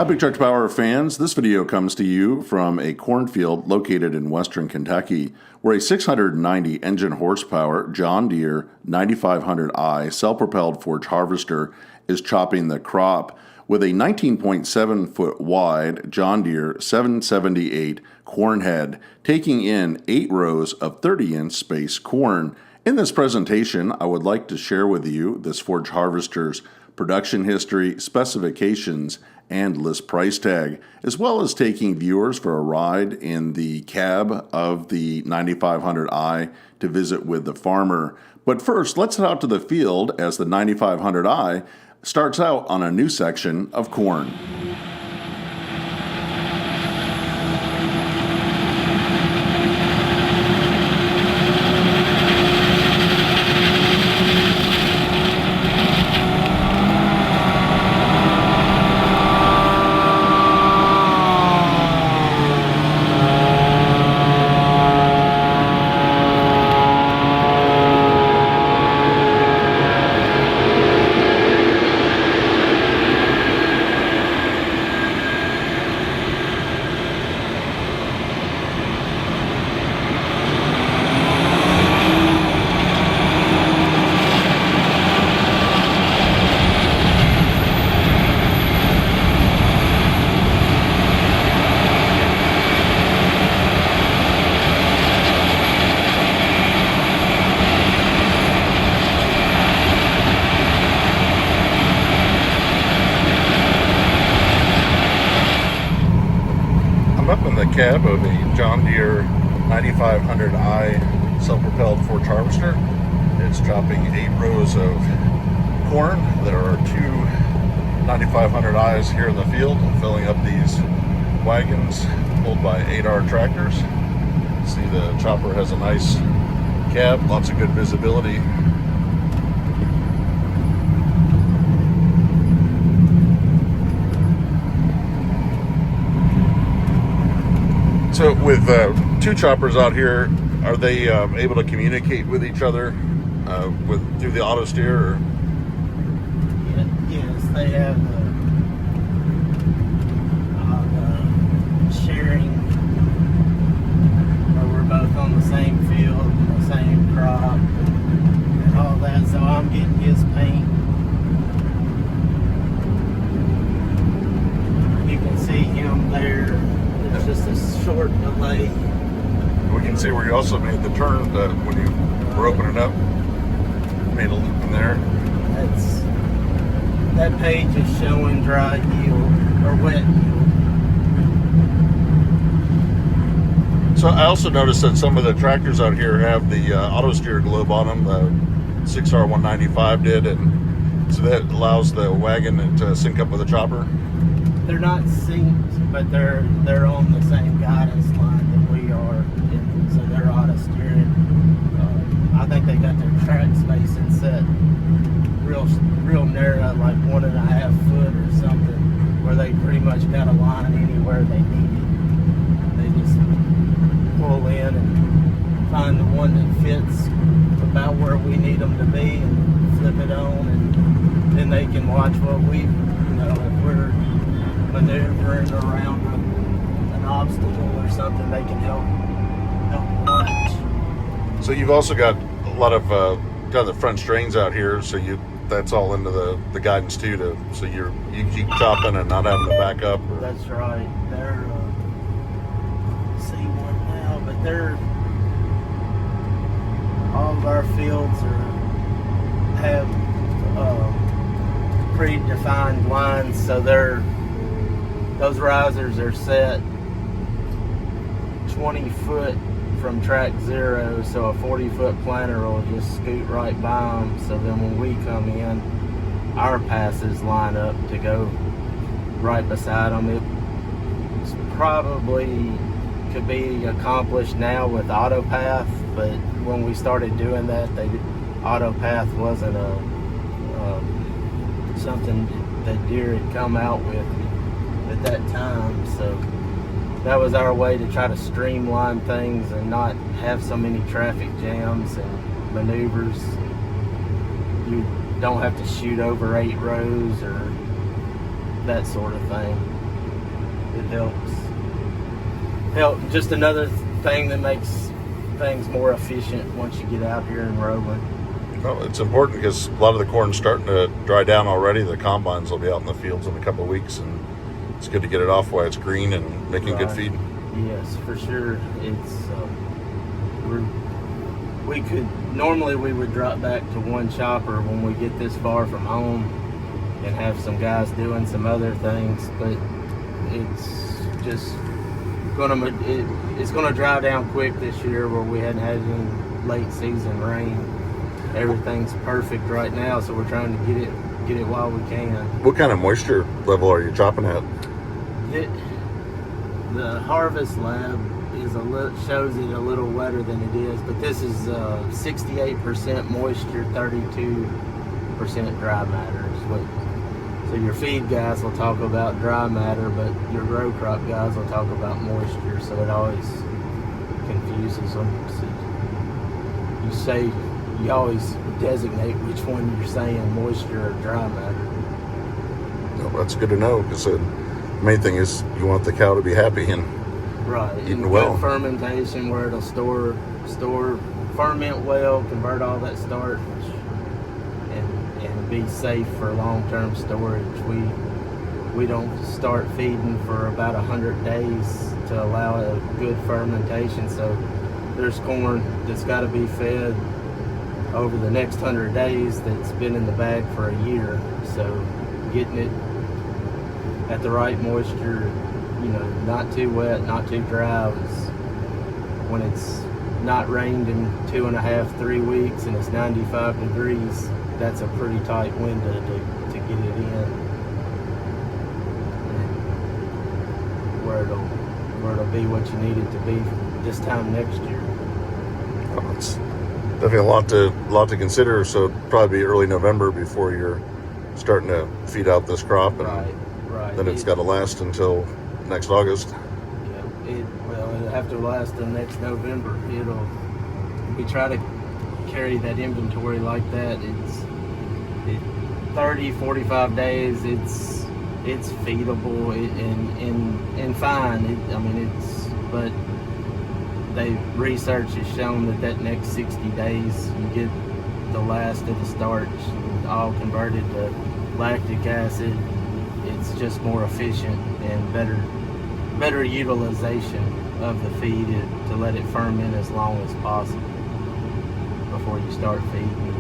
Hi, Big Tractor Power fans. This video comes to you from a cornfield located in western Kentucky, where a 690 engine horsepower John Deere 9500i self-propelled Forage Harvester is chopping the crop with a 19.7 foot wide John Deere 778 corn head, taking in 8 rows of 30-inch space corn. In this presentation, I would like to share with you this Forage Harvester's production history, specifications, and list price tag, as well as taking viewers for a ride in the cab of the 9500i to visit with the farmer. But first, let's head out to the field as the 9500i starts out on a new section of corn. Up in the cab of a John Deere 9500i self-propelled Forage Harvester. It's chopping 8 rows of corn. There are 2 9500i's here in the field filling up these wagons pulled by 8R tractors. See, the chopper has a nice cab, lots of good visibility. So with 2 choppers out here, are they able to communicate with each other through the auto steer? Or? Yes, they have sharing, where we're both on the same field, the same crop, and all that. So I'm getting his paint. You can see him there. It's just a short delay. We can see where you also made the turn when you were opening up. Made a loop in there. That page is showing dry yield or wet yield. So I also noticed that some of the tractors out here have the auto steer globe on them. The 6R195 did, and so that allows the wagon to sync up with the chopper. They're not synced, but they're on the same guidance line that we are, and so they're auto steering. I think they got their track spacing set real narrow, like 1.5 foot or something, where they pretty much got a line anywhere they need it. They just pull in and find the one that fits about where we need them to be and flip it on, and then they can watch what we, if we're maneuvering around an obstacle or something, they can help watch. So you've also got a lot of got the front strains out here, so that's all into the guidance too, so you keep chopping and not having to back up. That's right. They're see one now, but all of our fields have predefined lines, so those risers are set 20 foot from track 0, so a 40-foot planter will just scoot right by them. So then when we come in, our passes line up to go right beside them. It probably could be accomplished now with AutoPath, but when we started doing that, AutoPath wasn't something that Deere had come out with at that time. So that was our way to try to streamline things and not have so many traffic jams and maneuvers. You don't have to shoot over 8 rows or that sort of thing. it helps. Just another thing that makes things more efficient once you get out here and rolling. Well, it's important because a lot of the corn's starting to dry down already. The combines will be out in the fields in a couple of weeks, and it's good to get it off while it's green and making good feed. Yes, for sure. It's normally we would drop back to one chopper when we get this far from home and have some guys doing some other things, but it's just gonna dry down quick this year where we hadn't had any late season rain. Everything's perfect right now, so we're trying to get it while we can. What kind of moisture level are you chopping at? The harvest lab shows it a little wetter than it is, but this is 68% moisture, 32% dry matter. So your feed guys will talk about dry matter, but your row crop guys will talk about moisture, so it always confuses them. So you always designate which one you're saying, moisture or dry matter. Well, that's good to know, because the main thing is you want the cow to be happy and eating well. Good fermentation where it'll store, ferment well, convert all that starch, and be safe for long-term storage. We don't start feeding for about 100 days to allow a good fermentation. So there's corn that's got to be fed over the next 100 days that's been in the bag for a year. So getting it at the right moisture, not too wet, not too dry, when it's not rained in 2.5, 3 weeks and it's 95 degrees, that's a pretty tight window to get it in, and where it'll be what you need it to be this time next year. Well, it's definitely a lot to consider. So it'll probably be early November before you're starting to feed out this crop, and right. Then it's got to last until next August. Yeah, it'll have to last till next November. We try to carry that inventory like that. It's 30, 45 days. It's feedable and fine. But research has shown that next 60 days you get the last of the starch all converted to lactic acid. It's just more efficient and better utilization of the feed to let it ferment as long as possible before you start feeding.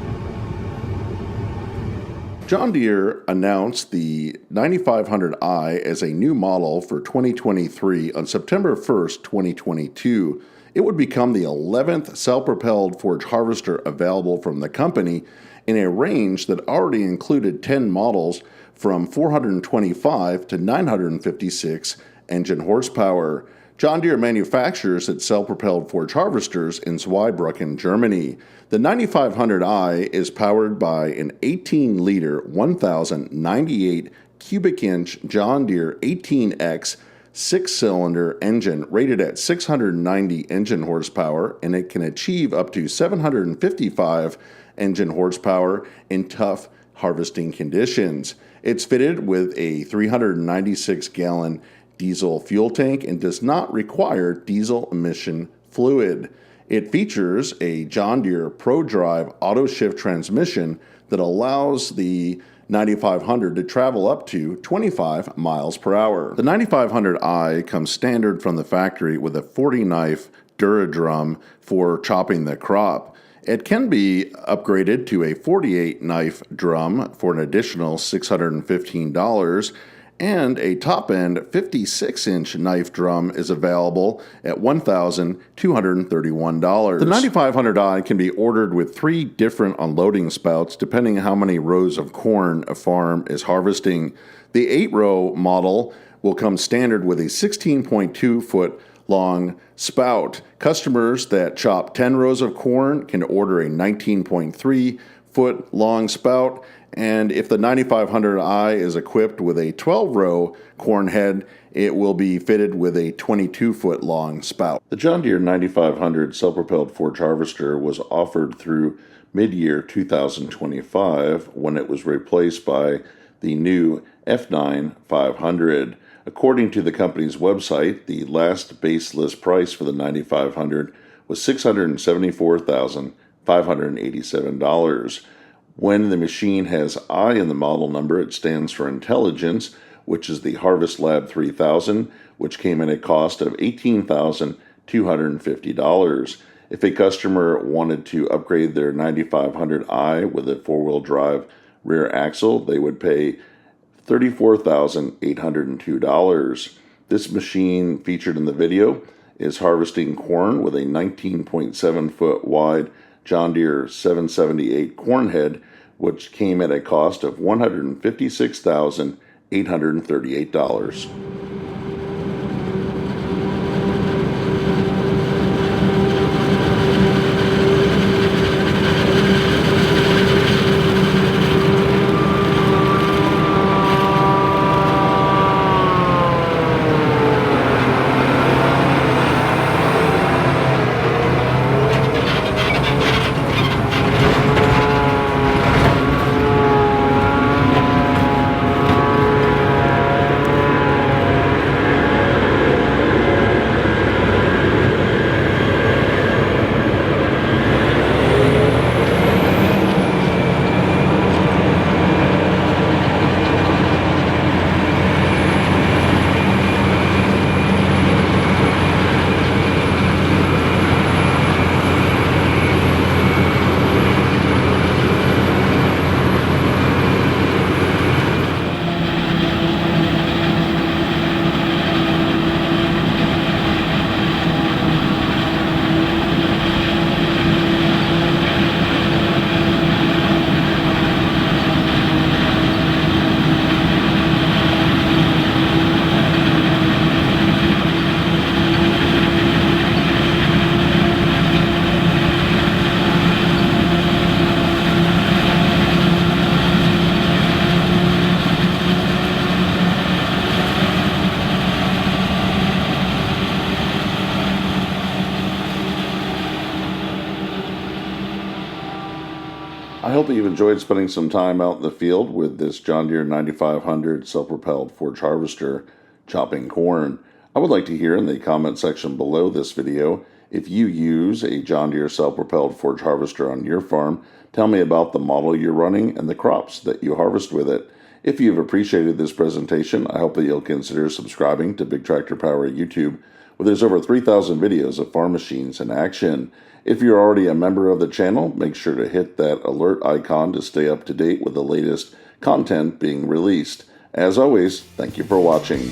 John Deere announced the 9500i as a new model for 2023 on September 1st, 2022. It would become the 11th self-propelled forage harvester available from the company in a range that already included 10 models from 425 to 956 engine horsepower. John Deere manufactures its self-propelled forage harvesters in Zweibrücken, Germany. The 9500i is powered by an 18-liter, 1,098 cubic inch John Deere 18X 6-cylinder engine rated at 690 engine horsepower, and it can achieve up to 755 engine horsepower in tough harvesting conditions. It's fitted with a 396-gallon diesel fuel tank and does not require diesel emission fluid. It features a John Deere ProDrive auto shift transmission that allows the 9500 to travel up to 25 miles per hour. The 9500i comes standard from the factory with a 40-knife DuraDrum for chopping the crop. It can be upgraded to a 48-knife drum for an additional $615, and a top-end 56-inch knife drum is available at $1,231. The 9500i can be ordered with 3 different unloading spouts depending on how many rows of corn a farm is harvesting. The 8-row model will come standard with a 16.2-foot long spout. Customers that chop 10 rows of corn can order a 19.3-foot long spout, and if the 9500i is equipped with a 12-row corn head, it will be fitted with a 22-foot long spout. The John Deere 9500 self-propelled forage harvester was offered through mid-year 2025 when it was replaced by the new F9 500. According to the company's website, the last base list price for the 9500 was $674,587. When the machine has I in the model number, it stands for Intelligence, which is the Harvest Lab 3000, which came in at a cost of $18,250. If a customer wanted to upgrade their 9500i with a four-wheel drive rear axle, they would pay $34,802. This machine featured in the video is harvesting corn with a 19.7 foot wide John Deere 778 corn head, which came at a cost of $156,838. I hope that you've enjoyed spending some time out in the field with this John Deere 9500 self-propelled Forage Harvester chopping corn. I would like to hear in the comment section below this video if you use a John Deere self-propelled Forage Harvester on your farm. Tell me about the model you're running and the crops that you harvest with it. If you've appreciated this presentation, I hope that you'll consider subscribing to Big Tractor Power YouTube, where there's over 3,000 videos of farm machines in action. If you're already a member of the channel, make sure to hit that alert icon to stay up to date with the latest content being released. As always, thank you for watching.